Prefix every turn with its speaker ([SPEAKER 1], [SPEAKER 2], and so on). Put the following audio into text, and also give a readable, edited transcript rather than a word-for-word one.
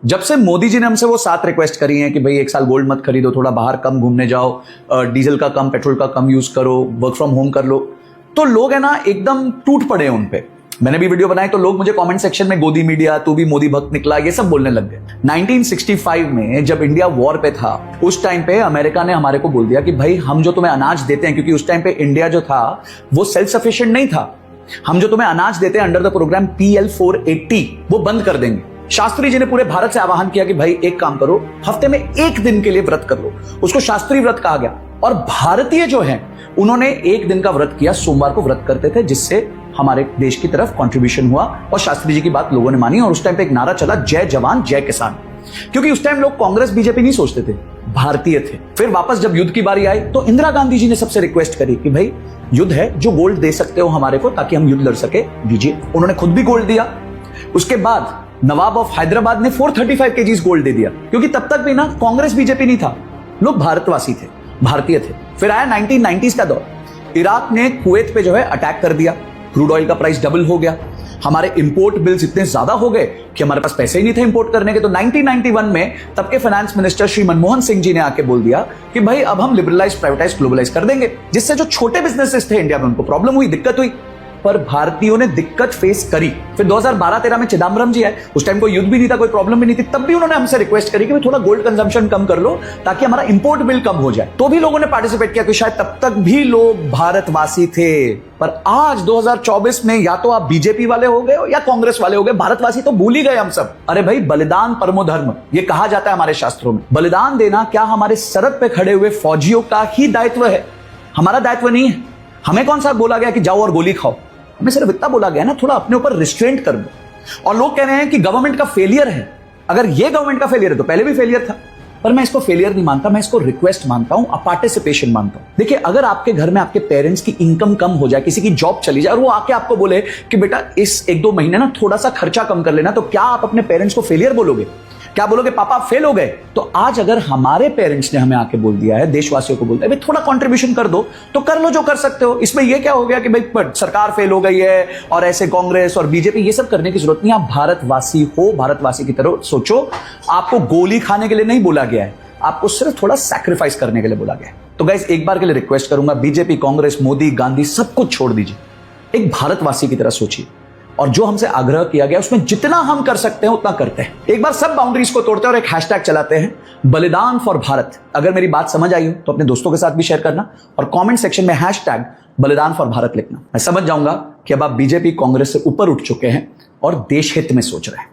[SPEAKER 1] जब से मोदी जी ने हमसे वो 7 रिक्वेस्ट करी हैं कि भाई 1 साल गोल्ड मत खरीदो, थोड़ा बाहर कम घूमने जाओ, डीजल का कम, पेट्रोल का कम यूज करो, वर्क फ्रॉम होम कर लो, तो लोग है ना एकदम टूट पड़े उन पे। मैंने भी वीडियो बनाई तो लोग मुझे कमेंट सेक्शन में गोदी मीडिया, तू भी मोदी भक्त निकला, ये सब बोलने लग गए। 1965 में जब इंडिया वॉर पे था, उस टाइम पे अमेरिका ने हमारे को बोल दिया कि भाई हम जो तुम्हें अनाज देते हैं, क्योंकि उस टाइम पे इंडिया जो था वो सेल्फ सफिशिएंट नहीं था, हम जो तुम्हें अनाज देते हैं अंडर द प्रोग्राम PL 480 वो बंद कर देंगे। शास्त्री जी ने पूरे भारत से आह्वान किया कि भाई एक काम करो, हफ्ते में 1 दिन के लिए व्रत कर लो, उसको शास्त्री व्रत कहा गया। और भारतीय जो हैं उन्होंने 1 दिन का व्रत किया, सोमवार को व्रत करते थे, जिससे हमारे देश की तरफ कंट्रीब्यूशन हुआ और शास्त्री जी की बात लोगों ने मानी। और उस टाइम पे एक नारा चला, जय जवान जय किसान, क्योंकि उस टाइम लोग कांग्रेस बीजेपी नहीं सोचते थे, भारतीय थे। फिर वापस जब युद्ध की बारी आई तो इंदिरा गांधी जी ने सबसे रिक्वेस्ट करी कि भाई युद्ध है, जो गोल्ड दे सकते हो हमारे को ताकि हम युद्ध लड़ सके दीजिए। उन्होंने खुद भी गोल्ड दिया। उसके बाद नवाब ऑफ हैदराबाद ने 435 kgs गोल्ड दे दिया, क्योंकि तब तक भी ना कांग्रेस बीजेपी नहीं था, लोग भारतवासी थे, भारतीय थे। फिर आया 1990s का दौर, इराक ने कुवैत पे जो है अटैक कर दिया, क्रूड ऑयल का प्राइस डबल हो गया, हमारे इंपोर्ट बिल्स इतने ज्यादा हो गए कि हमारे पास पैसे ही नहीं थे इंपोर्ट करने के। तो 1991 में तब के फाइनेंस मिनिस्टर श्री मनमोहन सिंह जी ने आके बोल दिया कि भाई अब हम लिबरलाइज, प्राइवेटाइज, ग्लोबलाइज कर देंगे, जिससे जो छोटे बिजनेसेस थे इंडिया में उनको प्रॉब्लम हुई, दिक्कत हुई। पर भारतीयों ने दिक्कत फेस करी। फिर 2012-13 में चिदम्बरम जी आए, उस टाइम कोई युद्ध भी नहीं था, कोई प्रॉब्लम भी नहीं थी, तब भी उन्होंने हमसे रिक्वेस्ट करी कि भाई थोड़ा गोल्ड कंजम्पशन कम कर लो ताकि हमारा इंपोर्ट बिल कम हो जाए। तो भी लोगों ने पार्टिसिपेट किया, कि शायद तब तक भी लोग भारतवासी थे। पर आज 2024 में या तो आप बीजेपी वाले हो गए हो या कांग्रेस वाले हो गए, भारतवासी तो भूल ही गए हम सब। अरे भाई, बलिदान परमो धर्म, ये कहा जाता है हमारे शास्त्रों में। बलिदान देना क्या हमारे सरहद पे खड़े हुए फौजियों का ही दायित्व है? हमारा दायित्व नहीं है। हमें कौन सा बोला गया कि जाओ और गोली खाओ? हमें सिर्फ इतना बोला गया ना, थोड़ा अपने ऊपर रिस्ट्रेंट कर दो। और लोग कह रहे हैं कि गवर्नमेंट का फेलियर है। अगर ये गवर्नमेंट का फेलियर है तो पहले भी फेलियर था, पर मैं इसको फेलियर नहीं मानता, मैं इसको रिक्वेस्ट मानता हूं, पार्टिसिपेशन मानता हूं। देखिए, अगर आपके घर में आपके पेरेंट्स की इनकम कम हो जाए, किसी की जॉब चली जाए और वो आके आपको बोले कि बेटा इस 1-2 महीने ना थोड़ा सा खर्चा कम कर लेना, तो क्या आप अपने पेरेंट्स को फेलियर बोलोगे? क्या बोलोगे पापा फेल हो गए? तो आज अगर हमारे पेरेंट्स ने हमें आके बोल दिया है, देशवासियों को बोल दिया है, थोड़ा कंट्रीब्यूशन कर दो, तो कर लो जो कर सकते हो। इसमें ये क्या हो गया कि भाई सरकार फेल हो गई है और ऐसे कांग्रेस और बीजेपी, ये सब करने की जरूरत नहीं। आप भारतवासी हो, भारतवासी की तरह सोचो। आपको गोली खाने के लिए नहीं बोला गया है, आपको सिर्फ थोड़ा सैक्रिफाइस करने के लिए बोला गया है। तो गाइस, एक बार के लिए रिक्वेस्ट करूंगा, बीजेपी, कांग्रेस, मोदी, गांधी, सब कुछ छोड़ दीजिए, एक भारतवासी की तरह सोचिए। और जो हमसे आग्रह किया गया उसमें जितना हम कर सकते हैं उतना करते हैं। एक बार सब बाउंड्रीज को तोड़ते हैं और एक हैशटैग चलाते हैं, बलिदान फॉर भारत। अगर मेरी बात समझ आई हो तो अपने दोस्तों के साथ भी शेयर करना और कमेंट सेक्शन में हैशटैग बलिदान फॉर भारत लिखना। मैं समझ जाऊंगा कि अब आप बीजेपी, कांग्रेस से ऊपर उठ चुके हैं और देश हित में सोच रहे हैं।